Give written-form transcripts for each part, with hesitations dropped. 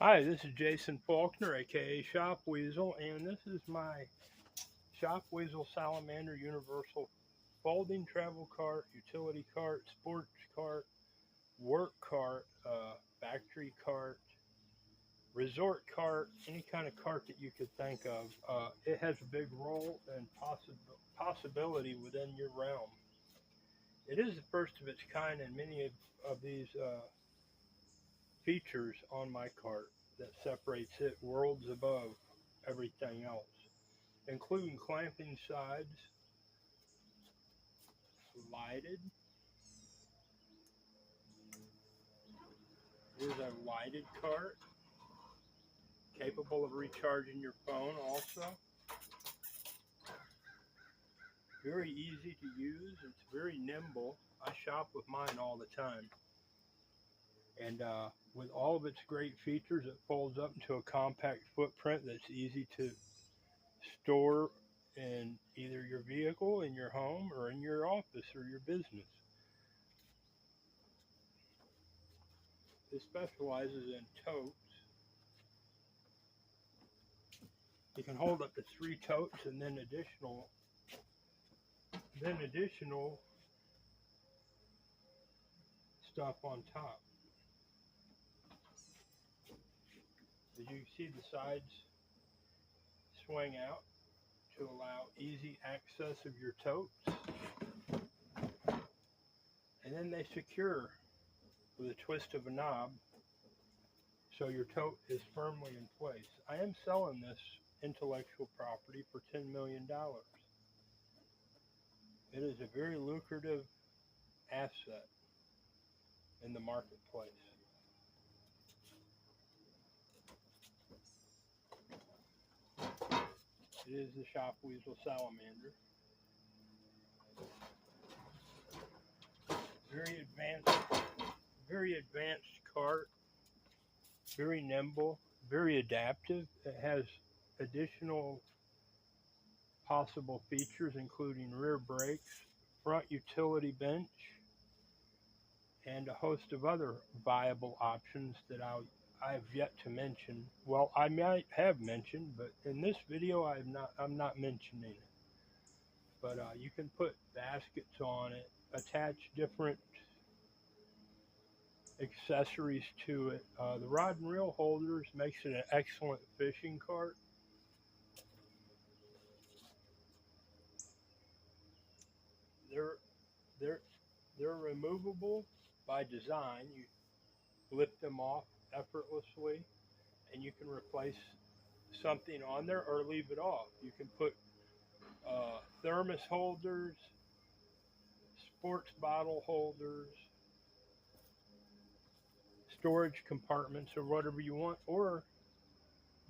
Hi, this is Jason Faulkner, aka Shop Weasel, and this is my Shop Weasel Salamander Universal Folding Travel Cart, Utility Cart, Sports Cart, Work Cart, Factory Cart, Resort Cart, any kind of cart that you could think of. It has a big role and possibility within your realm. It is the first of its kind, and many of these features on my cart that separates it worlds above everything else, including clamping sides, lighted. Here's a lighted cart, capable of recharging your phone also. Very easy to use. It's very nimble. I shop with mine all the time. And with all of its great features, it folds up into a compact footprint that's easy to store in either your vehicle, in your home, or in your office or your business. It specializes in totes. You can hold up to 3 totes and then additional stuff on top. As you can see, the sides swing out to allow easy access of your totes, and then they secure with a twist of a knob so your tote is firmly in place. I am selling this intellectual property for $10 million. It is a very lucrative asset in the marketplace. It is the Shop Weasel Salamander. Very advanced cart, very nimble, very adaptive. It has additional possible features including rear brakes, front utility bench, and a host of other viable options that I've yet to mention. Well, I might have mentioned, but in this video I'm not mentioning it. But you can put baskets on it, attach different accessories to it. The rod and reel holders makes it an excellent fishing cart. They're they're they're removable by design. You lift them off effortlessly, and you can replace something on there or leave it off. You can put thermos holders, sports bottle holders, storage compartments, or whatever you want, or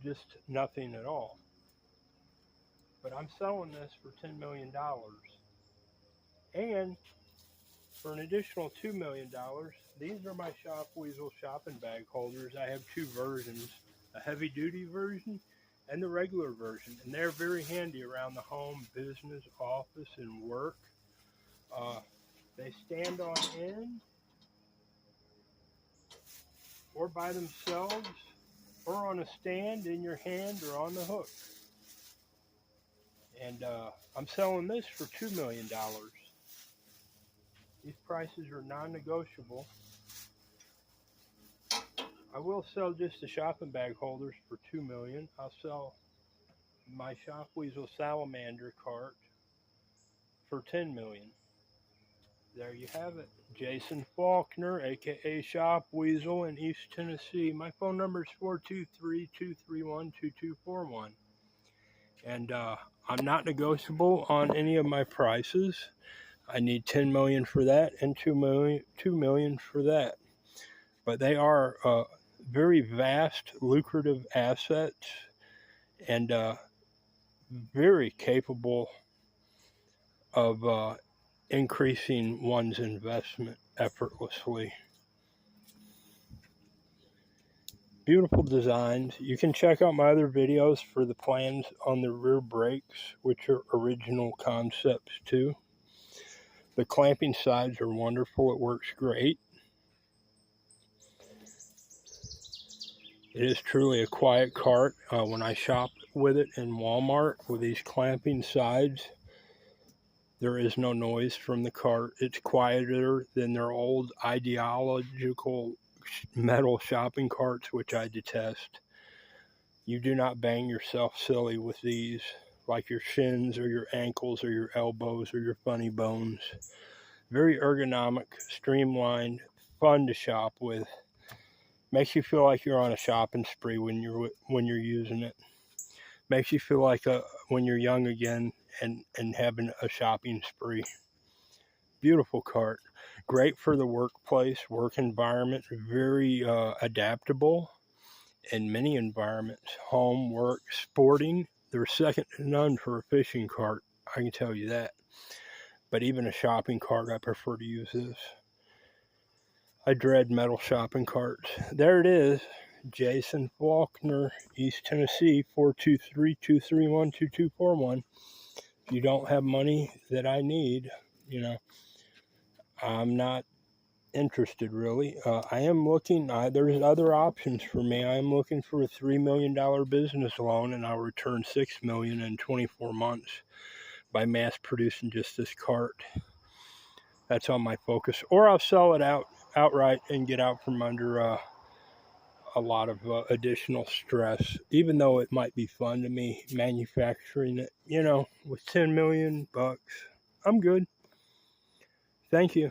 just nothing at all. But I'm selling this for $10 million. And for an additional $2 million, these are my Shop Weasel shopping bag holders. I have two versions, a heavy duty version and the regular version. And they're very handy around the home, business, office, and work. They stand on end or by themselves or on a stand in your hand or on the hook. And I'm selling this for $2 million. These prices are non-negotiable. I will sell just the shopping bag holders for $2 million. I'll sell my Shop Weasel Salamander cart for $10 million. There you have it. Jason Faulkner, aka Shop Weasel in East Tennessee. My phone number is 423-231-2241. And I'm not negotiable on any of my prices. I need $10 million for that and $2 million for that. But they are very vast, lucrative assets and very capable of increasing one's investment effortlessly. Beautiful designs. You can check out my other videos for the plans on the rear brakes, which are original concepts too. The clamping sides are wonderful. It works great. It is truly a quiet cart. When I shop with it in Walmart with these clamping sides, there is no noise from the cart. It's quieter than their old ideological metal shopping carts, which I detest. You do not bang yourself silly with these, like your shins or your ankles or your elbows or your funny bones. Very ergonomic, streamlined, fun to shop with. Makes you feel like you're on a shopping spree when you're using it. Makes you feel like when you're young again and having a shopping spree. Beautiful cart. Great for the workplace, work environment. Very adaptable in many environments. Home, work, sporting. They're second to none for a fishing cart. I can tell you that. But even a shopping cart, I prefer to use this. I dread metal shopping carts. There it is. Jason Faulkner, East Tennessee, 423-231-2241. If you don't have money that I need, I'm not interested really. I am looking, there's other options for me. I am looking for a $3 million business loan, and I'll return $6 million in 24 months by mass producing just this cart. That's on my focus. Or I'll sell it outright and get out from under a lot of additional stress, even though it might be fun to me manufacturing it, with $10 million. I'm good. Thank you.